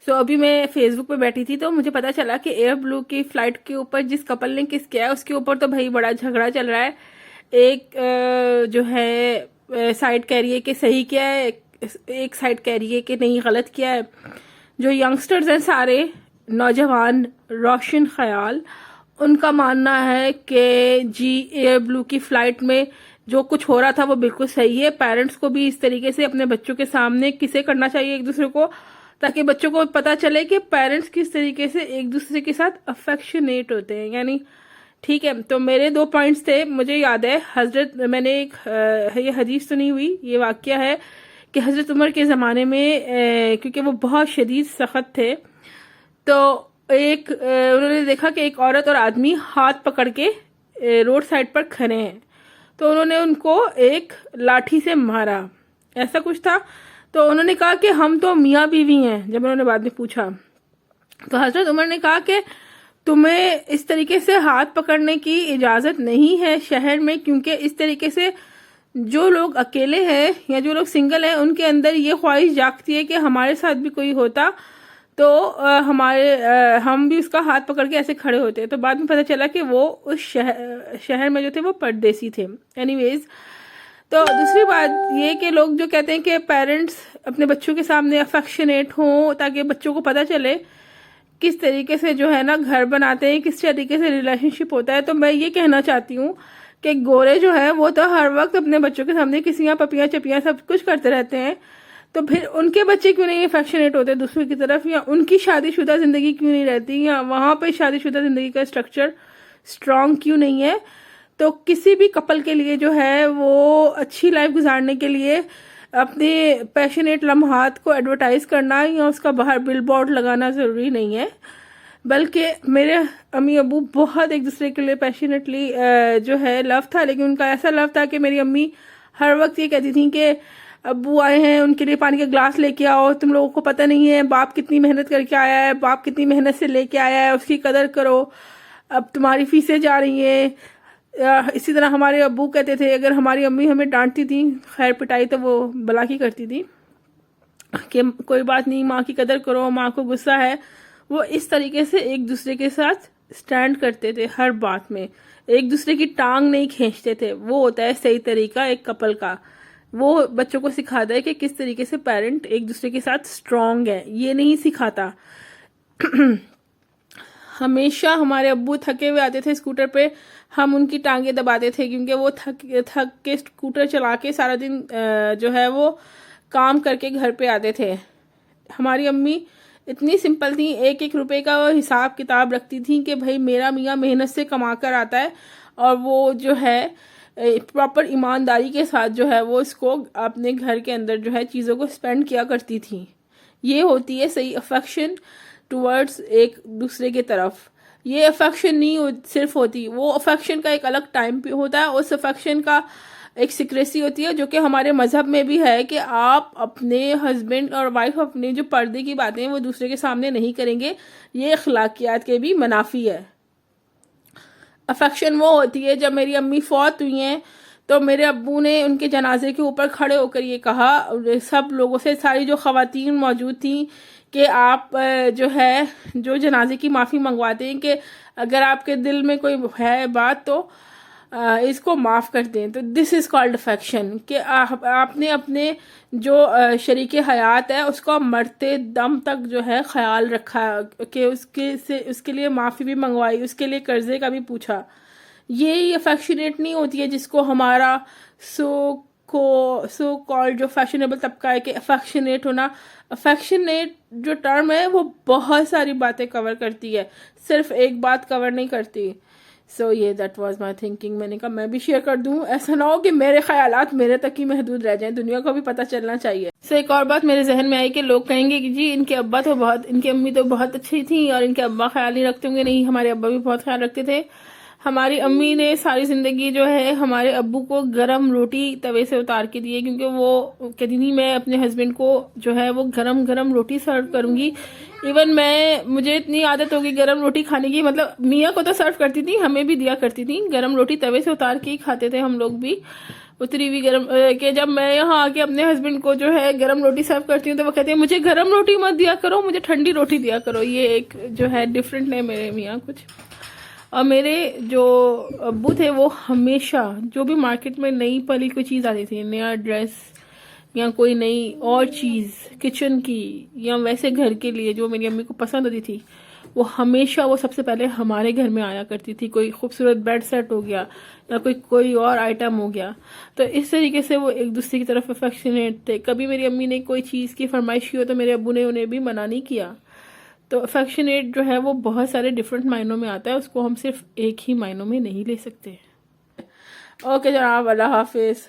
سو ابھی میں فیس بک پہ بیٹھی تھی تو مجھے پتا چلا کہ ایئر بلو کی فلائٹ کے اوپر جس کپل نے کس کیا ہے اس کے اوپر تو بھائی بڑا جھگڑا چل رہا ہے. ایک جو ہے سائڈ کہہ رہی ہے کہ صحیح کیا ہے, ایک سائڈ کہہ رہی ہے کہ نہیں غلط کیا ہے. جو ینگسٹرز ہیں سارے نوجوان روشن خیال, ان کا ماننا ہے کہ جی ایئر بلو کی فلائٹ میں جو کچھ ہو رہا تھا وہ بالکل صحیح ہے. پیرنٹس کو بھی اس طریقے سے اپنے بچوں کے سامنے کسے کرنا چاہیے ایک دوسرے کو, تاکہ بچوں کو پتا چلے کہ پیرنٹس کس طریقے سے ایک دوسرے کے ساتھ افیکشنیٹ ہوتے ہیں. یعنی ٹھیک ہے, تو میرے 2 پوائنٹس تھے. مجھے یاد ہے حضرت, میں نے ایک یہ حدیث سنی ہوئی, یہ واقعہ ہے کہ حضرت عمر کے زمانے میں کیونکہ وہ بہت شدید سخت تھے, تو انہوں نے دیکھا کہ ایک عورت اور آدمی ہاتھ پکڑ کے روڈ سائڈ پر کھڑے ہیں, تو انہوں نے ان کو ایک لاٹھی سے مارا, ایسا کچھ تھا. تو انہوں نے کہا کہ ہم تو میاں بیوی ہیں. جب انہوں نے بعد میں پوچھا تو حضرت عمر نے کہا کہ تمہیں اس طریقے سے ہاتھ پکڑنے کی اجازت نہیں ہے شہر میں, کیونکہ اس طریقے سے جو لوگ اکیلے ہیں یا جو لوگ سنگل ہیں ان کے اندر یہ خواہش جاگتی ہے کہ ہمارے ساتھ بھی کوئی ہوتا تو ہم بھی اس کا ہاتھ پکڑ کے ایسے کھڑے ہوتے. تو بعد میں پتہ چلا کہ وہ اس شہر میں جو تھے وہ پردیسی تھے. اینی ویز, تو دوسری بات یہ کہ لوگ جو کہتے ہیں کہ پیرنٹس اپنے بچوں کے سامنے افیکشنیٹ ہوں تاکہ بچوں کو پتہ چلے کس طریقے سے جو ہے نا گھر بناتے ہیں, کس طریقے سے ریلیشن شپ ہوتا ہے, تو میں یہ کہنا چاہتی ہوں کہ گورے جو ہے وہ تو ہر وقت اپنے بچوں کے سامنے کسیاں پپیاں چپیاں سب کچھ کرتے رہتے ہیں, تو پھر ان کے بچے کیوں نہیں افیکشنیٹ ہوتے دوسرے کی طرف, یا ان کی شادی شدہ زندگی کیوں نہیں رہتی, یا وہاں پہ شادی شدہ زندگی کا اسٹرکچر اسٹرانگ کیوں نہیں ہے. تو کسی بھی کپل کے لیے جو ہے وہ اچھی لائف گزارنے کے لیے اپنے پیشنیٹ لمحات کو ایڈورٹائز کرنا یا اس کا باہر بل بورڈ لگانا ضروری نہیں ہے, بلکہ میرے امی ابو بہت ایک دوسرے کے لیے پیشنیٹلی جو ہے لو تھا, لیکن ان کا ایسا لو تھا کہ میری امی ہر وقت یہ کہتی تھیں کہ ابو آئے ہیں ان کے لیے پانی کا گلاس لے کے آؤ, تم لوگوں کو پتہ نہیں ہے باپ کتنی محنت کر کے آیا ہے, باپ کتنی محنت سے لے کے آیا ہے, اس کی قدر کرو, اب تمہاری فیسیں جا رہی ہیں. اسی طرح ہمارے ابو کہتے تھے, اگر ہماری امی ہمیں ڈانٹتی تھی, خیر پٹائی تو وہ بلا کی کرتی تھی, کہ کوئی بات نہیں ماں کی قدر کرو, ماں کو غصہ ہے, وہ اس طریقے سے ایک دوسرے کے ساتھ سٹینڈ کرتے تھے ہر بات میں, ایک دوسرے کی ٹانگ نہیں کھینچتے تھے. وہ ہوتا ہے صحیح طریقہ ایک کپل کا, وہ بچوں کو سکھاتا ہے کہ کس طریقے سے پیرنٹ ایک دوسرے کے ساتھ اسٹرانگ ہے, یہ نہیں سکھاتا. ہمیشہ ہمارے ابو تھکے ہوئے آتے تھے اسکوٹر پہ, ہم ان کی ٹانگیں دباتے تھے کیونکہ وہ تھک کے اسکوٹر چلا کے سارا دن جو ہے وہ کام کر کے گھر پہ آتے تھے. ہماری امی اتنی سمپل تھیں, 1-1 روپے کا وہ حساب کتاب رکھتی تھیں کہ بھائی میرا میاں محنت سے کما کر آتا ہے, اور وہ جو ہے پراپر ایمانداری کے ساتھ جو ہے وہ اس کو اپنے گھر کے اندر جو ہے چیزوں کو اسپینڈ کیا کرتی تھیں. یہ ہوتی ہے صحیح افیکشن ٹورڈز ایک دوسرے کی طرف. یہ افیکشن نہیں صرف ہوتی, وہ افیکشن کا ایک الگ ٹائم پہ ہوتا ہے, اس افیکشن کا ایک سیکریسی ہوتی ہے جو کہ ہمارے مذہب میں بھی ہے کہ آپ اپنے ہسبینڈ اور وائف اپنے جو پردے کی باتیں وہ دوسرے کے سامنے نہیں کریں گے, یہ اخلاقیات کے بھی منافی ہے. افیکشن وہ ہوتی ہے جب میری امی فوت ہوئی ہیں تو میرے ابو نے ان کے جنازے کے اوپر کھڑے ہو کر یہ کہا سب لوگوں سے, ساری جو خواتین موجود تھیں, کہ آپ جو ہے جو جنازے کی معافی منگواتے ہیں کہ اگر آپ کے دل میں کوئی ہے بات تو اس کو معاف کر دیں. تو دس از کالڈ افیکشن, کہ آپ نے اپنے جو شریک حیات ہے اس کو مرتے دم تک جو ہے خیال رکھا, کہ اس کے لیے معافی بھی منگوائی, اس کے لیے قرضے کا بھی پوچھا. یہ افیکشنیٹ نہیں ہوتی ہے جس کو ہمارا سو کالڈ جو فیشنیبل طبقہ ہے کہ افیکشنیٹ ہونا. افیکشنیٹ جو ٹرم ہے وہ بہت ساری باتیں کور کرتی ہے, صرف ایک بات کور نہیں کرتی. سو یہ دیٹ واز مائی تھنکنگ. میں نے کہا میں بھی شیئر کر دوں, ایسا نہ ہو کہ میرے خیالات میرے تک ہی محدود رہ جائیں, دنیا کو بھی پتہ چلنا چاہیے. سو ایک اور بات میرے ذہن میں آئی کہ لوگ کہیں گے کہ جی ان کے ابا تو ان کی امی تو بہت اچھی تھیں اور ان کے ابا خیال نہیں رکھتے ہوں گے. نہیں, ہمارے ابا بھی بہت خیال رکھتے تھے. ہماری امی نے ساری زندگی جو ہے ہمارے ابو کو گرم روٹی توے سے اتار کے دی ہے، کیونکہ وہ کہتی تھی میں اپنے ہسبینڈ کو جو ہے وہ گرم گرم روٹی سرو کروں گی. ایون مجھے اتنی عادت ہوگی گرم روٹی کھانے کی، مطلب میاں کو تو سرو کرتی تھی، ہمیں بھی دیا کرتی تھی گرم روٹی توے سے اتار کے ہی کھاتے تھے ہم لوگ بھی اتری ہوئی گرم. کہ جب میں یہاں آ کے اپنے ہسبینڈ کو جو ہے گرم روٹی سرو کرتی ہوں تو وہ کہتے ہیں مجھے گرم روٹی مت دیا کرو، مجھے ٹھنڈی روٹی دیا کرو. یہ ایک جو ہے ڈفرینٹ ہے میرے میاں کچھ. اور میرے جو ابو تھے وہ ہمیشہ جو بھی مارکیٹ میں نئی پلی کوئی چیز آتی تھی، نیا ڈریس یا کوئی نئی اور چیز کچن کی یا ویسے گھر کے لیے جو میری امی کو پسند ہوتی تھی، وہ ہمیشہ وہ سب سے پہلے ہمارے گھر میں آیا کرتی تھی. کوئی خوبصورت بیڈ سیٹ ہو گیا یا کوئی اور آئٹم ہو گیا، تو اس طریقے سے وہ ایک دوسرے کی طرف افیکشنیٹ تھے. کبھی میری امی نے کوئی چیز کی فرمائش کی ہو تو میرے ابو نے انہیں بھی منع نہیں کیا. تو افیکشنیٹ جو ہے وہ بہت سارے ڈفرینٹ معنوں میں آتا ہے، اس کو ہم صرف ایک ہی معنوں میں نہیں لے سکتے. اوکے جناب، اللہ حافظ.